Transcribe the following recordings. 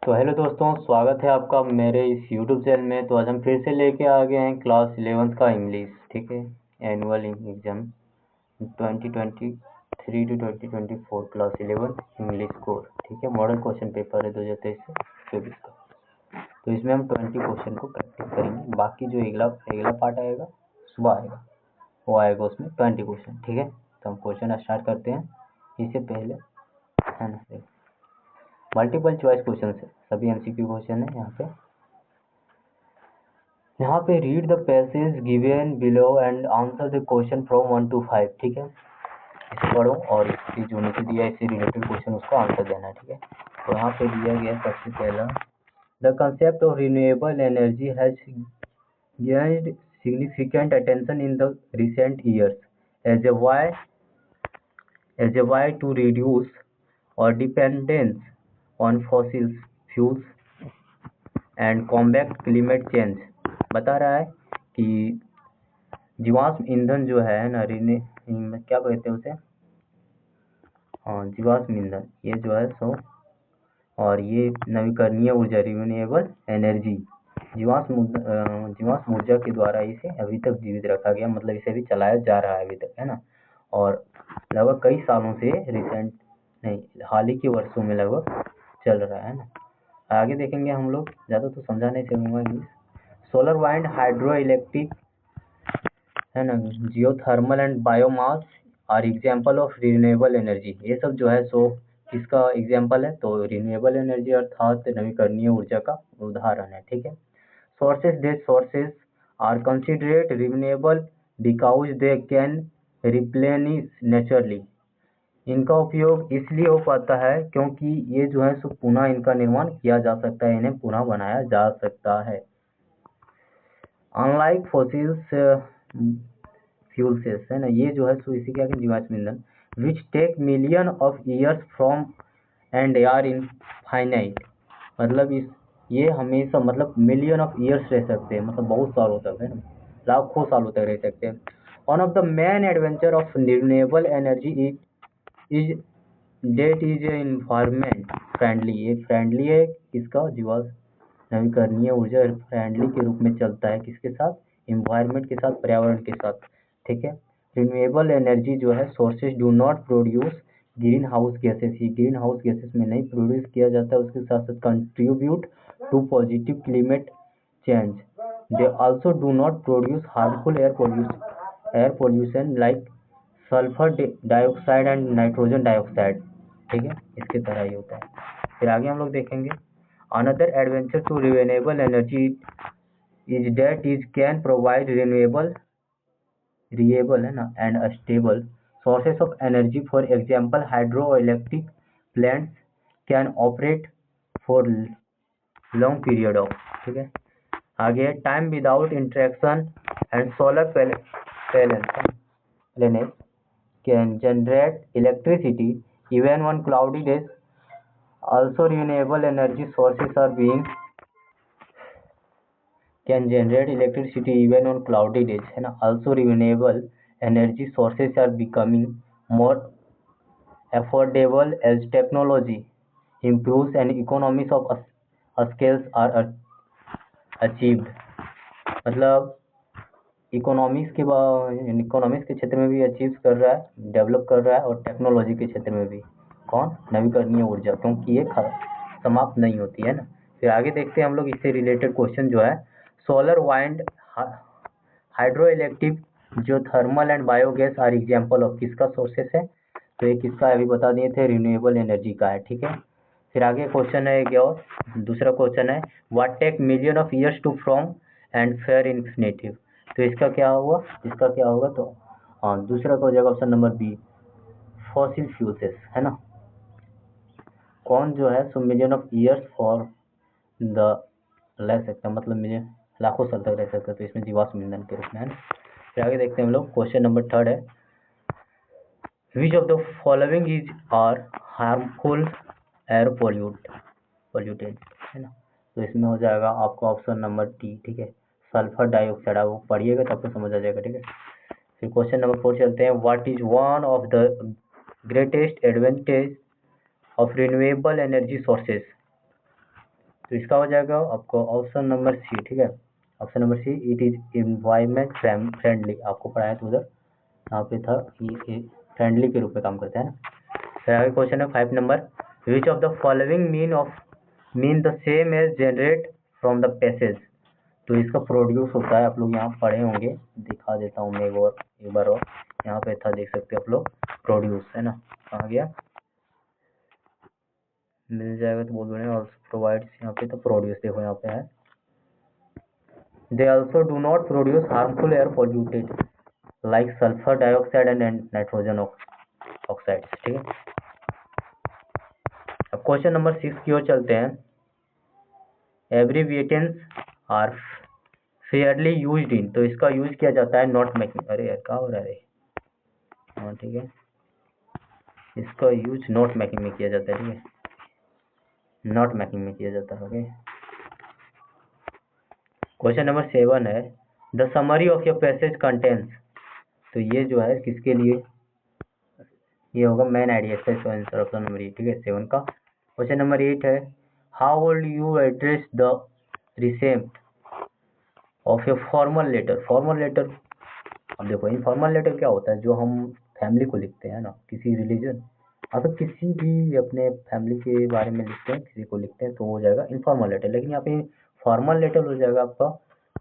तो हेलो दोस्तों, स्वागत है आपका मेरे इस यूट्यूब चैनल में। तो आज हम फिर से लेके आ गए हैं क्लास 11th का इंग्लिश, ठीक है। Annual exam 2023 to 2024 class 11 English course, ठीक है। मॉडल क्वेश्चन पेपर है 2023 से 24 का। तो इसमें हम 20 क्वेश्चन को प्रैक्टिस करेंगे। बाकी जो अगला पार्ट आएगा सुबह आएगा, वो आएगा उसमें 20 क्वेश्चन, ठीक है। तो हम क्वेश्चन स्टार्ट करते हैं। इससे पहले है ना, मल्टीपल चॉइस क्वेश्चन है, सभी एमसीक्यू क्वेश्चन है यहाँ पे read the passage given below and answer the question from 1 to 5, ठीक है। इसे पढ़ो और इससे जो नीचे दिया है इससे रिलेटेड क्वेश्चन उसका आंसर देना है, ठीक है। तो यहाँ पे दिया गया सबसे पहला, the concept of renewable energy has gained significant attention in the recent years as a way to reduce our dependence on fossil fuels and combat climate change. बता रहा है कि जीवाश्म ईंधन जो है ना, क्या कहते हैं उसे, हाँ जीवाश्म ईंधन, ये जो है सो, और ये नवीकरणीय ऊर्जा रिन्यूएबल एनर्जी, जीवाश्म ऊर्जा के द्वारा इसे अभी तक जीवित रखा गया, मतलब इसे भी चलाया जा रहा है अभी तक, है ना। और लगभग कई सालों से हाल ही के वर्षों में लगभग चल रहा है ना। आगे देखेंगे हम लोग, ज़्यादा तो समझा नहीं चलूँगा English. Solar wind, hydroelectric, है ना, geothermal and biomass are example of renewable energy. ये सब जो है सो किसका एग्जाम्पल है, तो रिन्यूएबल एनर्जी अर्थात नवीकरणीय ऊर्जा का उदाहरण है, ठीक है। Sources are considered renewable because they can replenish naturally. इनका उपयोग इसलिए हो पाता है क्योंकि ये जो है सो पुनः इनका निर्माण किया जा सकता है, इन्हें पुनः बनाया जा सकता है। अनलाइक फॉसिल्स फ्यूल्स, है ना, ये जो है सो इसी क्या जीवाश्म ईंधन, which take million of years from and are infinite, मतलब ये हमेशा मतलब मिलियन ऑफ ईयर्स रह सकते हैं, मतलब बहुत सालों तक, है ना, लाखों सालों तक रह सकते हैं। One of the main advantage of renewable energy is that is environment friendly. ये फ्रेंडली है किसका, जीवाश्म नवीकरणीय ऊर्जा फ्रेंडली के रूप में चलता है, किसके साथ, इन्वायरमेंट के साथ, पर्यावरण के साथ, ठीक है। रिन्यूएबल एनर्जी जो है sources do not produce greenhouse gases, ये ग्रीन हाउस गैसेस में नहीं प्रोड्यूस किया जाता है, उसके साथ साथ contribute to positive climate change. They also do not produce harmful air pollution like sulphur dioxide and nitrogen dioxide, ठीक है, इसके तरह ही होता है। फिर आगे हम लोग देखेंगे, another advantage to renewable energy is that is can provide renewable है ना and stable sources of energy. For example hydroelectric plants can operate for long period of, ठीक है। आगे time without interaction and solar panels can generate electricity even on cloudy days. Also renewable energy sources are being can generate electricity even on cloudy days, है ना। Also renewable energy sources are becoming more affordable as technology improves and economies of scales are achieved। मतलब economics के क्षेत्र में भी achieve कर रहा है, डेवलप कर रहा है, और टेक्नोलॉजी के क्षेत्र में भी, कौन, नवीकरणीय ऊर्जा, क्योंकि ये समाप्त नहीं होती है ना। फिर आगे देखते हैं हम लोग, इससे रिलेटेड क्वेश्चन जो है, सोलर वाइंड, हाइड्रो इलेक्ट्रिक, जो thermal and biogas are example of किसका सोर्सेस है, तो ये किसका अभी बता दिए थे, रिन्यूएबल एनर्जी का है, ठीक है। फिर आगे क्वेश्चन है क्या, और दूसरा क्वेश्चन है, what take million of years to from and fair infinitive. तो इसका क्या होगा, तो हाँ दूसरा का हो जाएगा option number B, fossil fuels, है ना। कौन जो है सो million of years for the रह सकता है, मतलब मिलियन लाखों साल तक रह सकता है, तो इसमें जीवाश्म ईंधन के रूप में, है ना। फिर आगे देखते हैं हम लोग, क्वेश्चन नंबर 3 है, which of the following is are harmful air pollutant, है ना। तो इसमें हो जाएगा आपका ऑप्शन नंबर डी, ठीक है, सल्फर डाइऑक्साइड। आप वो पढ़िएगा तो आपको समझ आ जाएगा, ठीक है। फिर क्वेश्चन नंबर 4 चलते हैं, what is one of the greatest advantage of renewable energy sources. तो इसका हो जाएगा आपको ऑप्शन नंबर सी, ठीक है। Option number C, it is environment friendly, आपको पढ़ाया था उधर, यहाँ पे था ये फ्रेंडली के रूप में काम करता है ना। फिर आगे क्वेश्चन है 5 number, which of the following mean the same as generate from the passage. तो इसका प्रोड्यूस होता है, आप लोग यहाँ पढ़े होंगे, दिखा देता हूँ मैं एक बार और, यहाँ पे था देख सकते हो आप लोग, प्रोड्यूस है ना, कहाँ गया, मिल जाएगा तो बोल रहे हैं, ऑल्सो प्रोवाइड्स, यहाँ पे तो प्रोड्यूस देखो यहाँ पे है, they also do not produce harmful air polluted like sulphur dioxide and nitrogen oxide, ठीक है। अब क्वेश्चन नंबर 6 की ओर चलते हैं, abbreviations are fairly used in, तो इसका यूज किया जाता है नोट मेकिंग, अरे यार क्या हो रहा है, हाँ ठीक है, इसका यूज नोट मेकिंग में किया जाता है, ठीक है, नोट मेकिंग में किया जाता है, ओके। क्वेश्चन नंबर 7 है, the summary of your passage contents, तो ये जो है किसके लिए, ये होगा मेन आइडिया, इसका आंसर ऑप्शन नंबर ए, ठीक है 7 का। क्वेश्चन नंबर 8 है, how will you address the receipt of your formal letter. Formal letter, अब देखो इनफॉर्मल लेटर क्या होता है, जो हम फैमिली को लिखते हैं ना, किसी रिलीजन अगर किसी भी अपने फैमिली के बारे में लिखते हैं, किसी को लिखते हैं, तो हो जाएगा इनफॉर्मल लेटर। लेकिन यहाँ पे फॉर्मल लेटर हो जाएगा आपका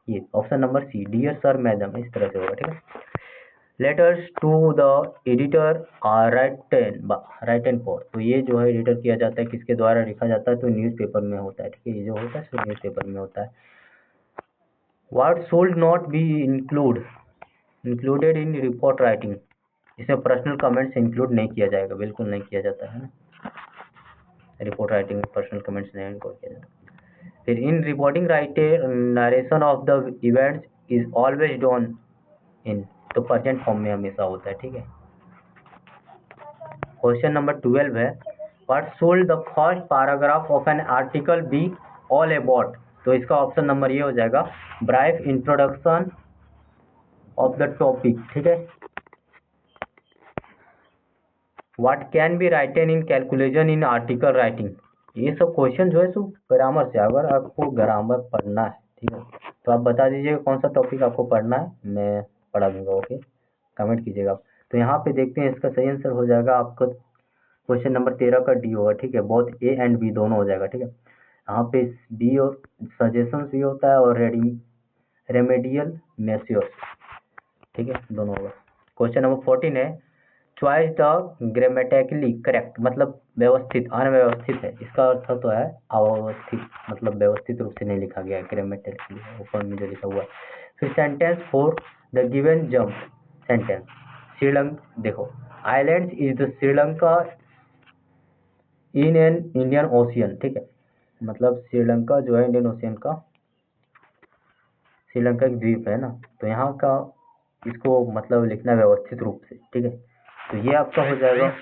ये option number C, dear sir madam, इस तरह से होगा, ठीक है। Letters to the editor are written for, तो ये जो है एडिटर किया जाता है किसके द्वारा लिखा जाता है, तो न्यूज़पेपर में होता है, ठीक है, ये जो होता है सो न्यूज़पेपर में होता है। What should not be included in report writing, इसमें पर्सनल कमेंट्स इंक्लूड नहीं किया जाएगा, बिल्कुल नहीं किया जाता है ना, रिपोर्ट राइटिंग में पर्सनल कमेंट्स नहीं इंक्लूड किया जाता। फिर in reporting writer narration of the events is always done in, तो प्रेजेंट फॉर्म में हमेशा होता है, ठीक है। क्वेश्चन नंबर 12 है, what should the first paragraph of an article be all about, तो इसका ऑप्शन नंबर ये हो जाएगा brief introduction of the topic, ठीक है। What can be written in calculation in article writing, ये सब क्वेश्चन जो है सो ग्रामर से, अगर आपको ग्रामर पढ़ना है, ठीक है, तो आप बता दीजिएगा कौन सा टॉपिक आपको पढ़ना है, मैं पढ़ा दूंगा, ओके, कमेंट कीजिएगा आप। तो यहाँ पे देखते हैं इसका सही आंसर हो जाएगा आपका क्वेश्चन नंबर 13 का डी होगा, ठीक है, बोथ ए एंड बी दोनों हो जाएगा, ठीक है। यहाँ पे बी और सजेशंस भी होता है और रेमेडियल मेश्योर्स, ठीक है, दोनों होगा। क्वेश्चन नंबर 14 है, चॉइस द ग्रामेटिकली करेक्ट, मतलब व्यवस्थित, अनव्यवस्थित है, इसका अर्थ तो है अव्यवस्थित, मतलब व्यवस्थित रूप से नहीं लिखा गया है, ग्रामेटिकली ऊपर में जो लिखा हुआ है। फिर sentence for the given jumbled sentence, Sri Lanka, देखो islands is the Sri Lanka in an Indian ocean, ठीक है, मतलब श्रीलंका जो है इंडियन ओशियन का, श्रीलंका एक द्वीप है ना, तो यहाँ का इसको मतलब लिखना है व्यवस्थित रूप से, ठीक है। तो ये आपका हो जाएगा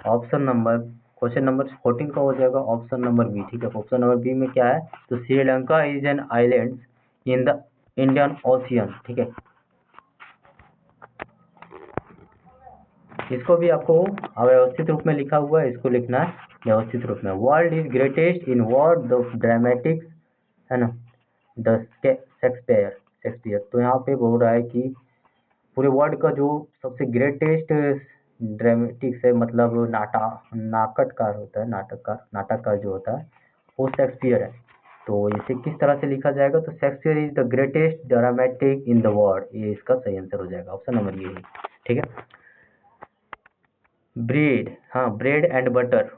ऑप्शन नंबर, क्वेश्चन नंबर 14 का हो जाएगा ऑप्शन नंबर बी, ठीक है। ऑप्शन नंबर बी में क्या है, तो Sri Lanka is an island in the Indian ocean, ठीक है। इसको भी आपको अव्यवस्थित रूप में लिखा हुआ है, इसको लिखना है व्यवस्थित रूप में। World is greatest in word the dramatics, है ना, द शेक्सपियर, तो यहाँ पे बोल रहा है कि पूरे वर्ल्ड का जो सबसे ग्रेटेस्ट ड्रामेटिक्स है, मतलब नाटककार होता है, नाटककार जो होता है वो शेक्सपियर है। तो इसे किस तरह से लिखा जाएगा, तो Shakespeare is the greatest dramatic in the world, ये इसका सही आंसर हो जाएगा, ऑप्शन नंबर ये है, ठीक है। ब्रेड, हाँ, ब्रेड एंड बटर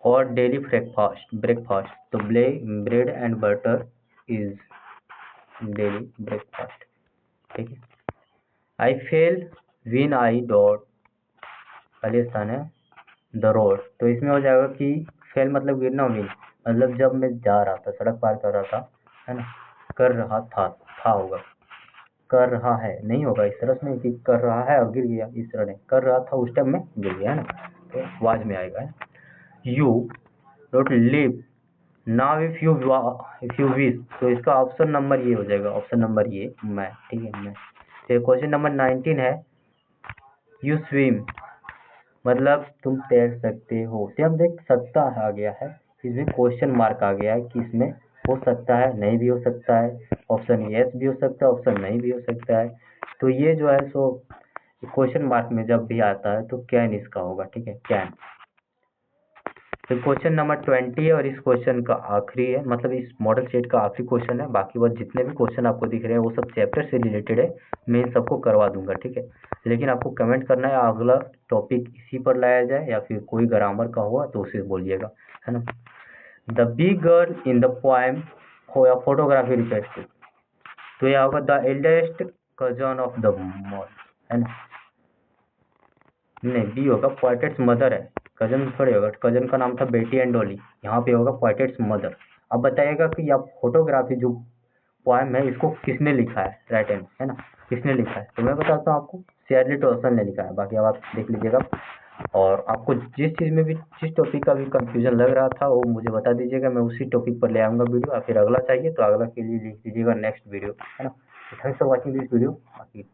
और डेली ब्रेकफास्ट, तो bread and butter is daily breakfast, ठीक है। आई फेल विन आई डॉट, पहले स्थान है द रोड, तो इसमें हो जाएगा कि फेल मतलब गिरना, विन मतलब जब मैं जा रहा था, सड़क पार कर रहा था, है ना, कर रहा था होगा, कर रहा है नहीं होगा इस तरह से, नहीं कि कर रहा है और गिर गया, इस तरह नहीं, कर रहा था उस टाइम में गिर गया, है ना, तो आवाज में आएगा। You don't live now if you wish, तो इसका ऑप्शन नंबर ये हो जाएगा, ऑप्शन नंबर ये मैं, ठीक है, मैं। फिर क्वेश्चन नंबर 19 है, यू स्विम मतलब तुम तैर सकते हो, से हम देख सकता आ गया है, इसमें क्वेश्चन मार्क आ गया है कि इसमें हो सकता है, नहीं भी हो सकता है, ऑप्शन यस भी हो सकता है, ऑप्शन नहीं भी हो सकता है। तो ये जो है सो क्वेश्चन मार्क में जब भी आता है तो कैन इसका होगा, ठीक है, कैन। तो क्वेश्चन नंबर 20 है और इस क्वेश्चन का आखिरी है, मतलब इस मॉडल सेट का आखिरी क्वेश्चन है। बाकी वो जितने भी क्वेश्चन आपको दिख रहे हैं वो सब चैप्टर से रिलेटेड है, मैं इन सबको करवा दूंगा, ठीक है। लेकिन आपको कमेंट करना है अगला टॉपिक इसी पर लाया जाए या फिर कोई ग्रामर का हुआ तो उसे बोलिएगा, है ना। The big girl in the poem photography request, तो यह होगा the eldest cousin of the mall, है ना। नहीं, बी होगा, पोएटेट्स मदर है, कजन थोड़ी होगा, कजन का नाम था बेटी एंड डॉली, यहाँ पे होगा पोएटेट्स मदर। अब बताइएगा कि आप फोटोग्राफी जो पोएम है इसको किसने लिखा है, राइट एंड, है ना, किसने लिखा है। तो मैं बताता हूँ आपको, शेरली टॉल्सन ने लिखा है। बाकी अब आप देख लीजिएगा, और आपको जिस चीज़ में भी, जिस टॉपिक का भी कंफ्यूजन लग रहा था वो मुझे बता दीजिएगा, मैं उसी टॉपिक पर ले आऊँगा वीडियो। या फिर अगला चाहिए तो अगला के लिए लिख दीजिएगा नेक्स्ट वीडियो, है ना। Thanks for watching this video. बाकी